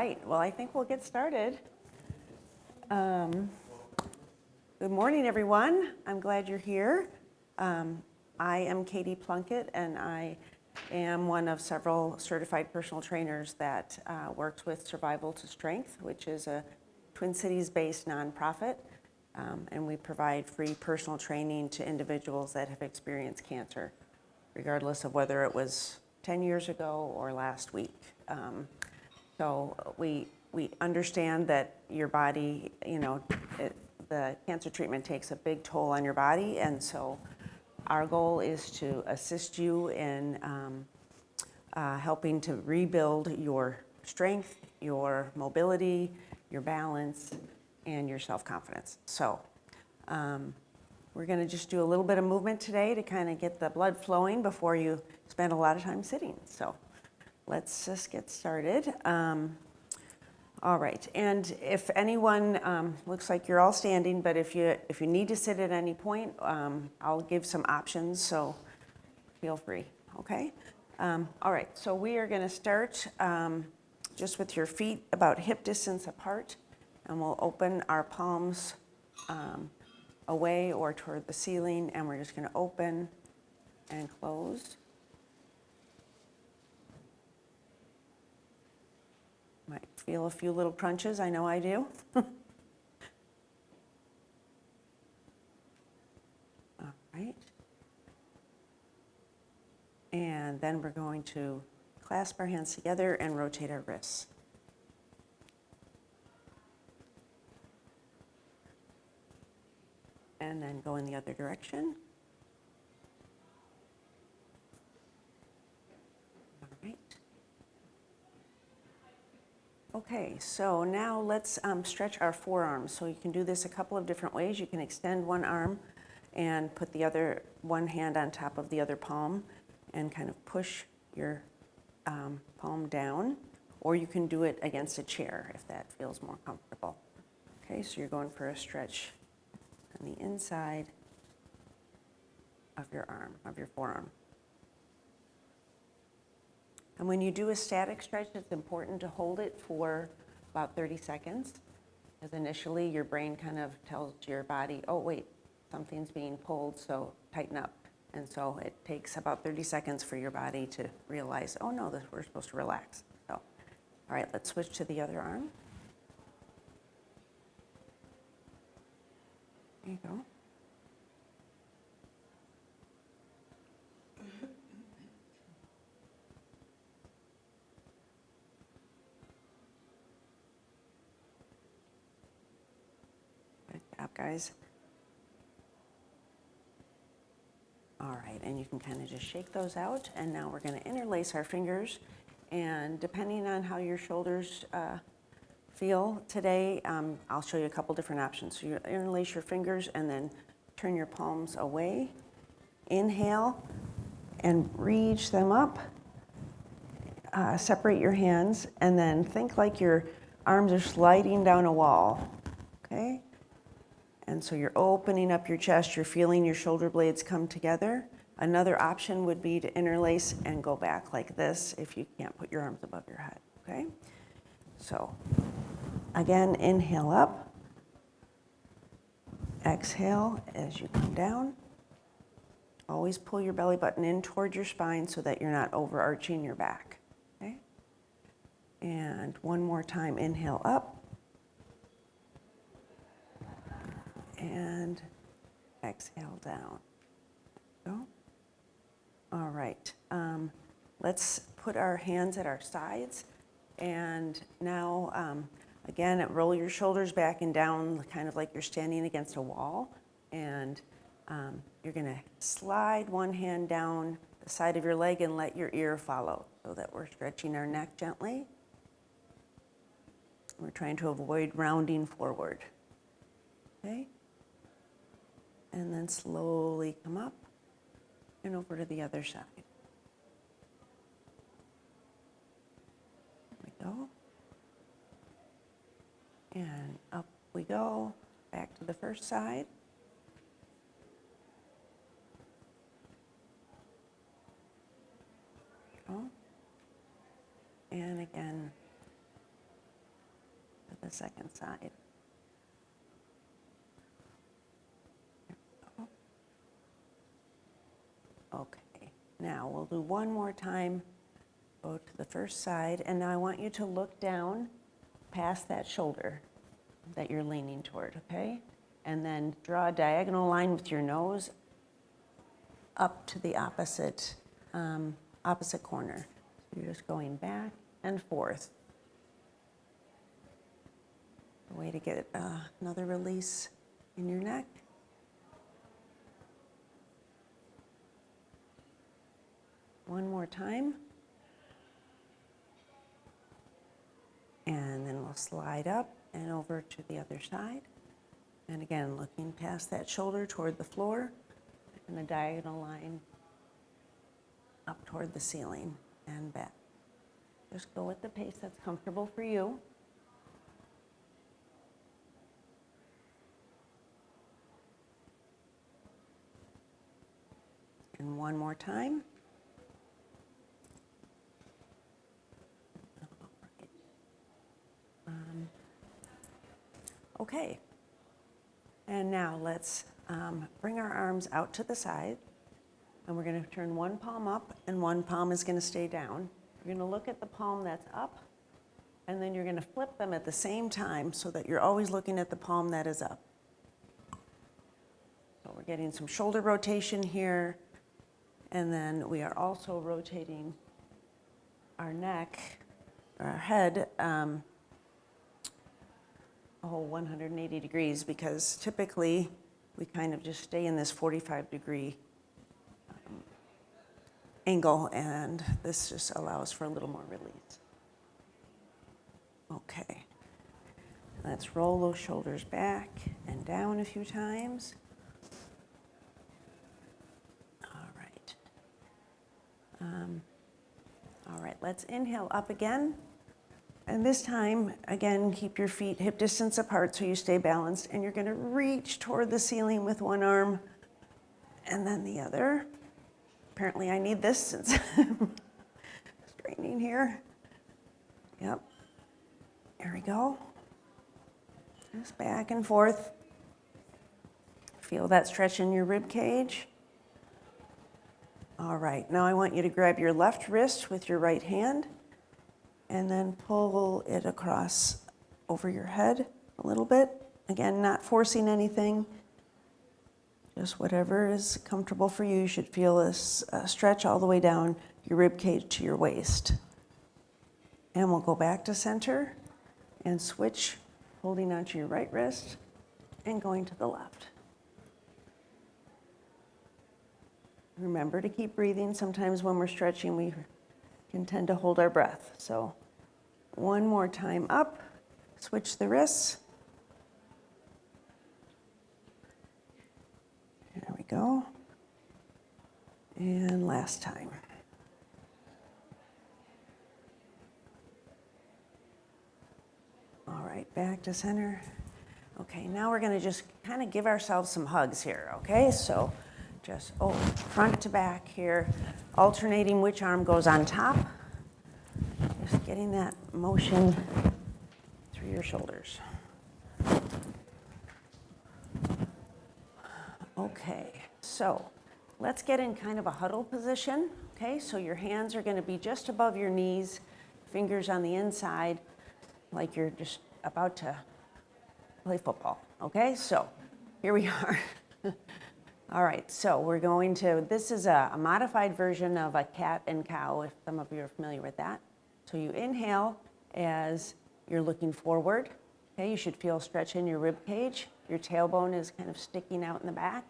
Right, well, I think we'll get started. Good morning, everyone. I'm glad you're here. I am Katie Plunkett, and I am one of several certified personal trainers that works with Survival to Strength, which is a Twin Cities-based nonprofit, and we provide free personal training to individuals that have experienced cancer, regardless of whether it was 10 years ago or last week. So we understand that your body, the cancer treatment takes a big toll on your body, and so our goal is to assist you in helping to rebuild your strength, your mobility, your balance, and your self-confidence. So we're going to just do a little bit of movement today to kind of get the blood flowing before you spend a lot of time sitting. So let's just get started. All right, and if anyone, looks like you're all standing, but if you need to sit at any point, I'll give some options, so feel free, okay? All right, so we are gonna start just with your feet about hip distance apart, and we'll open our palms away or toward the ceiling, and we're just gonna open and close. Might feel a few little crunches, I know I do. All right. And then we're going to clasp our hands together and rotate our wrists. And then go in the other direction. All right. Okay, so now let's stretch our forearms. So you can do this a couple of different ways. You can extend one arm and put the other one hand on top of the other palm and kind of push your palm down, or you can do it against a chair if that feels more comfortable. Okay, so you're going for a stretch on the inside of your arm, of your forearm. And when you do a static stretch, it's important to hold it for about 30 seconds, because initially your brain kind of tells your body, oh wait, something's being pulled, so tighten up. And so it takes about 30 seconds for your body to realize, oh no, we're supposed to relax. So, all right, let's switch to the other arm. There you go. Good job, guys. All right, and you can kind of just shake those out, and now we're going to interlace our fingers, and depending on how your shoulders feel today, I'll show you a couple different options. So you interlace your fingers and then turn your palms away. Inhale and reach them up. Separate your hands, and then think like your arms are sliding down a wall, okay? And so you're opening up your chest, you're feeling your shoulder blades come together. Another option would be to interlace and go back like this if you can't put your arms above your head, okay? So again, inhale up. Exhale as you come down. Always pull your belly button in toward your spine so that you're not overarching your back, okay? And one more time, inhale up. And exhale down. Go. All right. Let's put our hands at our sides. And now, again, roll your shoulders back and down, kind of like you're standing against a wall. And you're going to slide one hand down the side of your leg and let your ear follow, so that we're stretching our neck gently. We're trying to avoid rounding forward. Okay? And then slowly come up and over to the other side. There we go. And up we go, back to the first side. Go. And again, the second side. Okay, now we'll do one more time. Go to the first side, and now I want you to look down past that shoulder that you're leaning toward, okay? And then draw a diagonal line with your nose up to the opposite corner. So you're just going back and forth. A way to get another release in your neck. One more time. And then we'll slide up and over to the other side. And again, looking past that shoulder toward the floor and a diagonal line up toward the ceiling and back. Just go at the pace that's comfortable for you. And one more time. Okay. And now let's bring our arms out to the side. And we're going to turn one palm up and one palm is going to stay down. You're going to look at the palm that's up, and then you're going to flip them at the same time so that you're always looking at the palm that is up. So we're getting some shoulder rotation here, and then we are also rotating our neck, our head, 180 degrees, because typically we kind of just stay in this 45-degree angle, and this just allows for a little more release. Okay, let's roll those shoulders back and down a few times. All right, let's inhale up again. And this time, again, keep your feet hip distance apart so you stay balanced, and you're gonna reach toward the ceiling with one arm and then the other. Apparently I need this since I'm straightening here. Yep, here we go. Just back and forth. Feel that stretch in your rib cage. All right, now I want you to grab your left wrist with your right hand and then pull it across over your head a little bit. Again, not forcing anything, just whatever is comfortable for you. You should feel this stretch all the way down your rib cage to your waist. And we'll go back to center and switch, holding onto your right wrist and going to the left. Remember to keep breathing. Sometimes when we're stretching, we can tend to hold our breath. So one more time up, switch the wrists. There we go. And last time. All right, back to center. Okay, now we're gonna just kind of give ourselves some hugs here, okay? So just front to back here, alternating which arm goes on top. Just getting that motion through your shoulders. Okay, so let's get in kind of a huddle position. Okay, so your hands are going to be just above your knees, fingers on the inside, like you're just about to play football. Okay, so here we are. All right, so we're going to, this is a modified version of a cat and cow, if some of you are familiar with that. So you inhale as you're looking forward. Okay, you should feel stretch in your rib cage. Your tailbone is kind of sticking out in the back.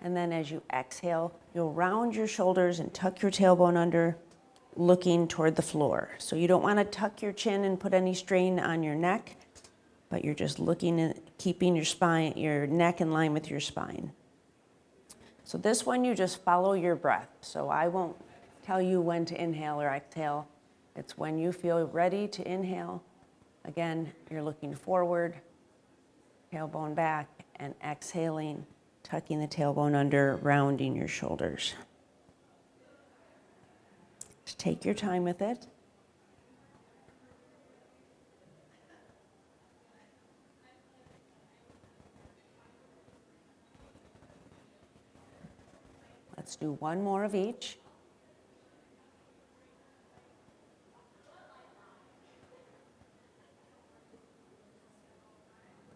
And then as you exhale, you'll round your shoulders and tuck your tailbone under, looking toward the floor. So you don't want to tuck your chin and put any strain on your neck, but you're just looking at keeping your spine, your neck in line with your spine. So this one, you just follow your breath. So I won't tell you when to inhale or exhale. It's when you feel ready to inhale. Again, you're looking forward, tailbone back, and exhaling, tucking the tailbone under, rounding your shoulders. Just take your time with it. Let's do one more of each.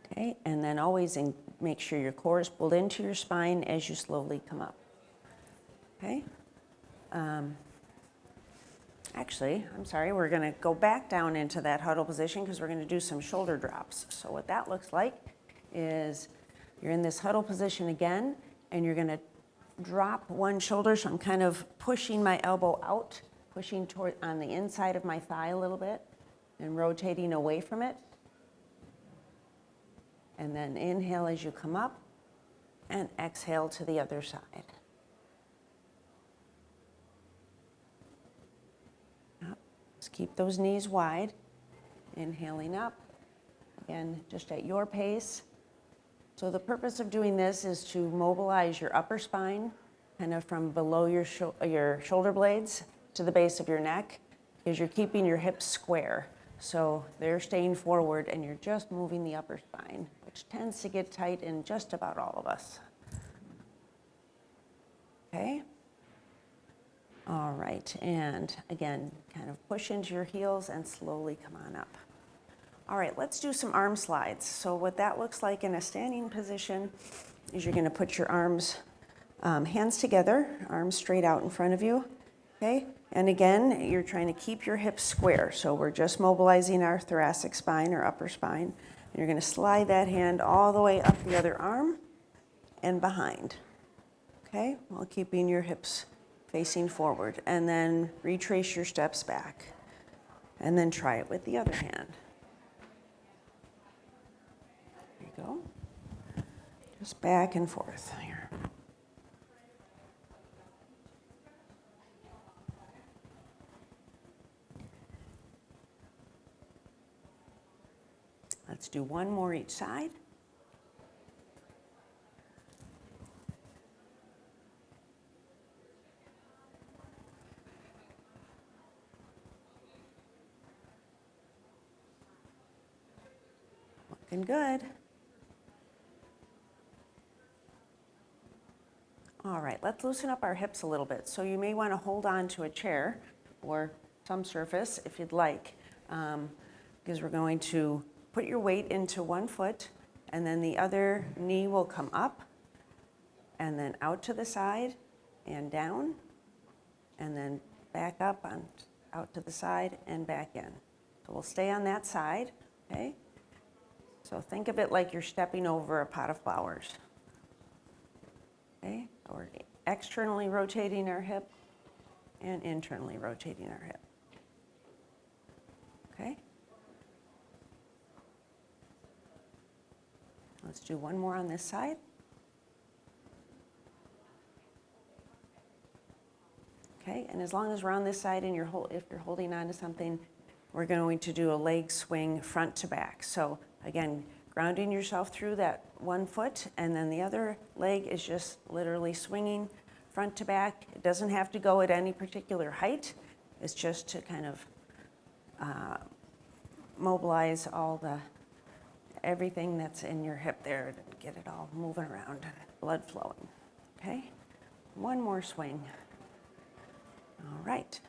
Okay, and then always make sure your core is pulled into your spine as you slowly come up. Okay. Actually, I'm sorry, we're going to go back down into that huddle position because we're going to do some shoulder drops. So what that looks like is you're in this huddle position again, and you're going to drop one shoulder. So I'm kind of pushing my elbow out, pushing toward on the inside of my thigh a little bit, and rotating away from it. And then inhale as you come up, and exhale to the other side. Just keep those knees wide, inhaling up, again, just at your pace. So the purpose of doing this is to mobilize your upper spine, kind of from below your shoulder blades to the base of your neck, because you're keeping your hips square. So they're staying forward, and you're just moving the upper spine, which tends to get tight in just about all of us. Okay? All right, and again, kind of push into your heels and slowly come on up. All right, let's do some arm slides. So what that looks like in a standing position is you're going to put your arms, hands together, arms straight out in front of you, okay? And again, you're trying to keep your hips square. So we're just mobilizing our thoracic spine or upper spine. And you're going to slide that hand all the way up the other arm and behind, okay? While keeping your hips facing forward, and then retrace your steps back, and then try it with the other hand. There you go. Just back and forth here. Let's do one more each side. Looking good. All right, let's loosen up our hips a little bit. So you may want to hold on to a chair or some surface if you'd like, because we're going to put your weight into one foot, and then the other knee will come up, and then out to the side and down, and then back up and out to the side and back in. So we'll stay on that side, okay? So think of it like you're stepping over a pot of flowers. Okay, so we're externally rotating our hip and internally rotating our hip. Okay? Let's do one more on this side. Okay, and as long as we're on this side and if you're holding on to something, we're going to do a leg swing front to back. So again, grounding yourself through that one foot, and then the other leg is just literally swinging front to back. It doesn't have to go at any particular height. It's just to kind of mobilize everything that's in your hip there to get it all moving around, blood flowing. Okay, one more swing. All right,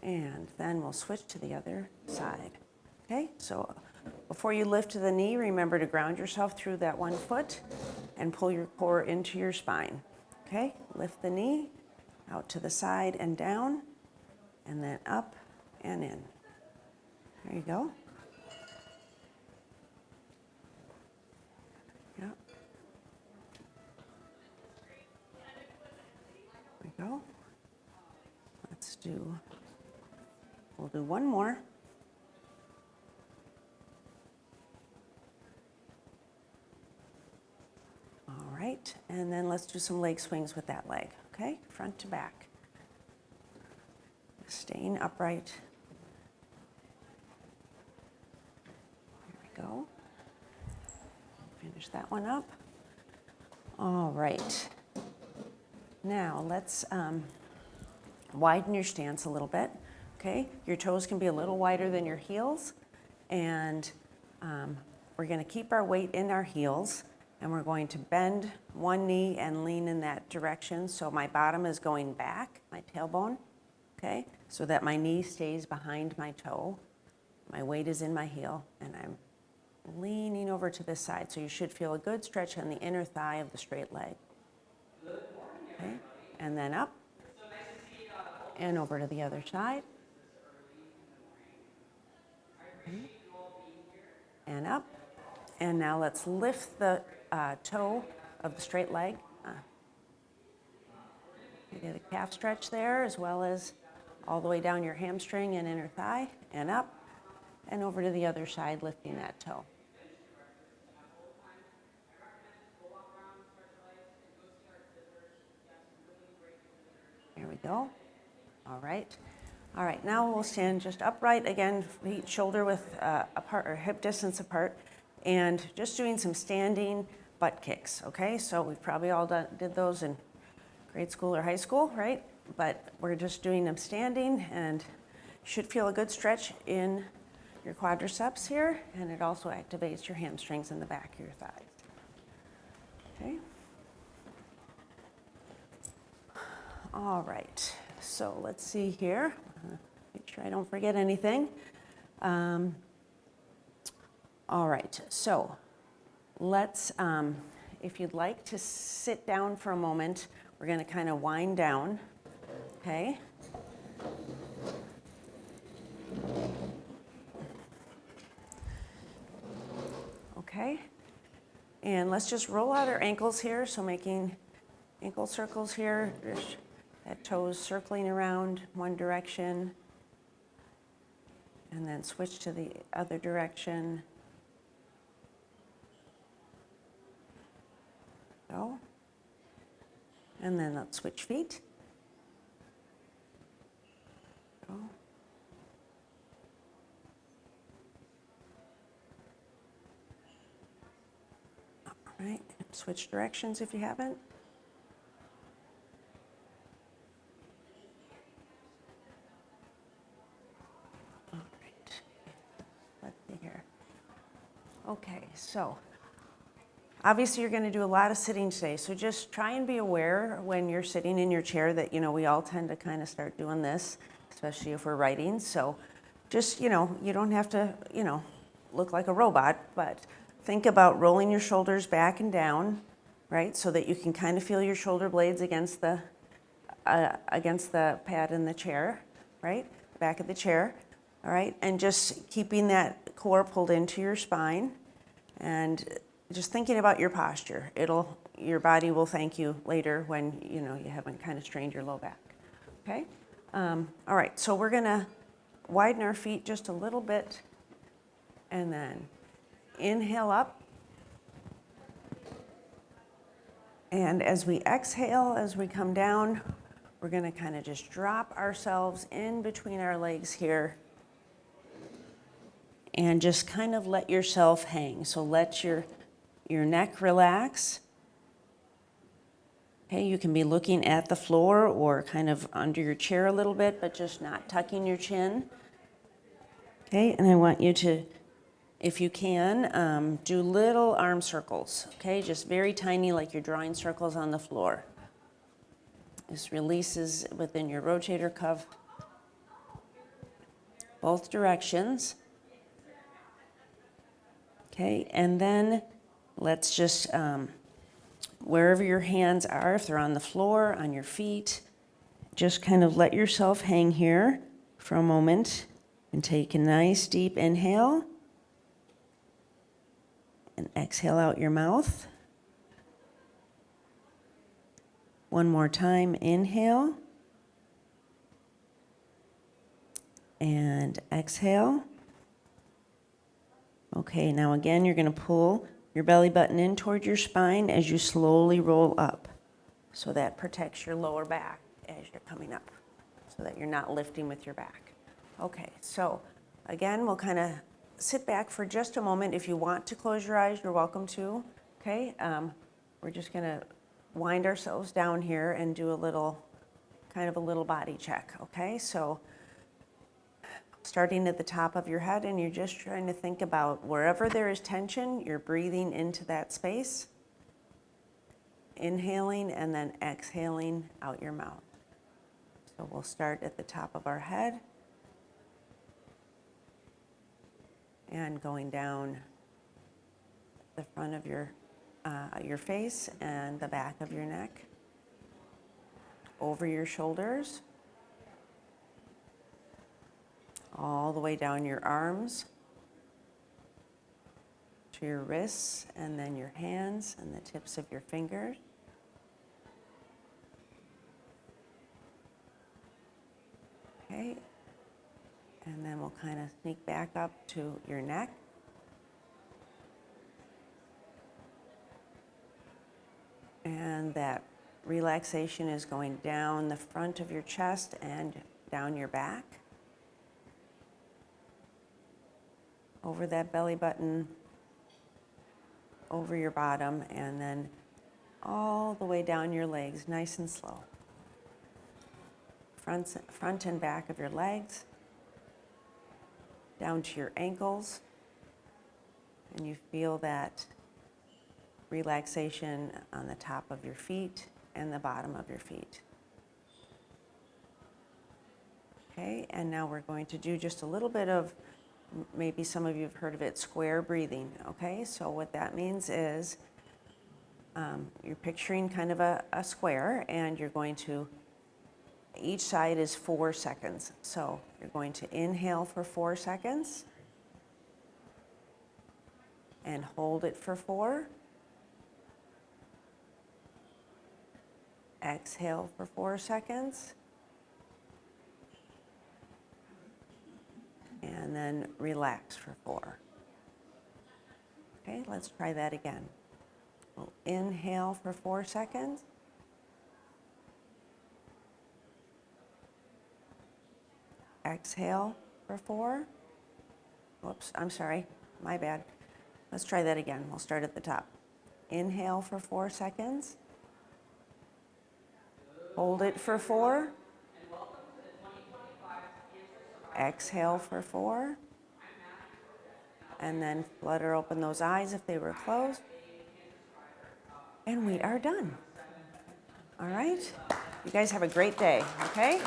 and then we'll switch to the other side. Okay, so before you lift to the knee, remember to ground yourself through that one foot and pull your core into your spine. Okay, lift the knee out to the side and down, and then up and in. There you go. Yep. There we go. We'll do one more. All right, and then let's do some leg swings with that leg, okay? Front to back. Staying upright. There we go. Finish that one up. All right. Now let's widen your stance a little bit, okay? Your toes can be a little wider than your heels, and we're gonna keep our weight in our heels, And we're going to bend one knee and lean in that direction. So my bottom is going back, my tailbone, okay? So that my knee stays behind my toe. My weight is in my heel, and I'm leaning over to this side. So you should feel a good stretch on the inner thigh of the straight leg. Okay? And then up, and over to the other side. Okay. And up. And now let's lift the toe of the straight leg. You get a calf stretch there, as well as all the way down your hamstring and inner thigh, and up, and over to the other side, lifting that toe. There we go. All right. All right, now we'll stand just upright again, feet shoulder width apart, or hip distance apart, and just doing some standing butt kicks, okay? So we've probably all did those in grade school or high school, right? But we're just doing them standing, and you should feel a good stretch in your quadriceps here, and it also activates your hamstrings in the back of your thighs. Okay. All right, so let's see here. Make sure I don't forget anything. All right, so let's, if you'd like to sit down for a moment, we're going to kind of wind down, okay? Okay, and let's just roll out our ankles here, so making ankle circles here, that toes circling around one direction, and then switch to the other direction. Go. And then let's switch feet. Go. All right, switch directions if you haven't. All right, let's see here. Okay, so obviously you're going to do a lot of sitting today, so just try and be aware when you're sitting in your chair that, you know, we all tend to kind of start doing this, especially if we're writing. So just, you know, you don't have to, you know, look like a robot, but think about rolling your shoulders back and down, right? So that you can kind of feel your shoulder blades against the pad in the chair, right? Back of the chair, all right? And just keeping that core pulled into your spine, and just thinking about your posture. Your body will thank you later when, you know, you haven't kind of strained your low back, okay? All right, so we're gonna widen our feet just a little bit, and then inhale up. And as we exhale, as we come down, we're gonna kind of just drop ourselves in between our legs here, and just kind of let yourself hang. So let your neck relax. Okay, you can be looking at the floor or kind of under your chair a little bit, but just not tucking your chin. Okay, and I want you to, if you can, do little arm circles, okay? Just very tiny, like you're drawing circles on the floor. This releases within your rotator cuff, both directions. Okay, and then let's just, wherever your hands are, if they're on the floor, on your feet, just kind of let yourself hang here for a moment and take a nice deep inhale and exhale out your mouth. One more time, inhale and exhale. Okay, now again, you're going to pull your belly button in toward your spine as you slowly roll up. So that protects your lower back as you're coming up, so that you're not lifting with your back. Okay, so again, we'll kind of sit back for just a moment. If you want to close your eyes, you're welcome to. Okay, we're just going to wind ourselves down here and do a little, kind of a little body check. Okay, so starting at the top of your head, and you're just trying to think about wherever there is tension, you're breathing into that space. inhaling and then exhaling out your mouth. So we'll start at the top of our head and going down the front of your face and the back of your neck, over your shoulders, all the way down your arms to your wrists, and then your hands and the tips of your fingers. Okay, and then we'll kind of sneak back up to your neck. And that relaxation is going down the front of your chest and down your back, over that belly button, over your bottom, and then all the way down your legs, nice and slow. Front and back of your legs, down to your ankles, and you feel that relaxation on the top of your feet and the bottom of your feet. Okay, and now we're going to do just a little bit of, maybe some of you have heard of it, square breathing. Okay, so what that means is you're picturing kind of a square, and you're going to, each side is 4 seconds. So you're going to inhale for 4 seconds and hold it for 4. Exhale for 4 seconds. And then relax for 4. Okay, let's try that again. We'll inhale for 4 seconds. Exhale for 4. Whoops, I'm sorry, my bad. Let's try that again. We'll start at the top. Inhale for 4 seconds. Hold it for 4. Exhale for 4. And then flutter open those eyes if they were closed. And we are done. All right? You guys have a great day, okay?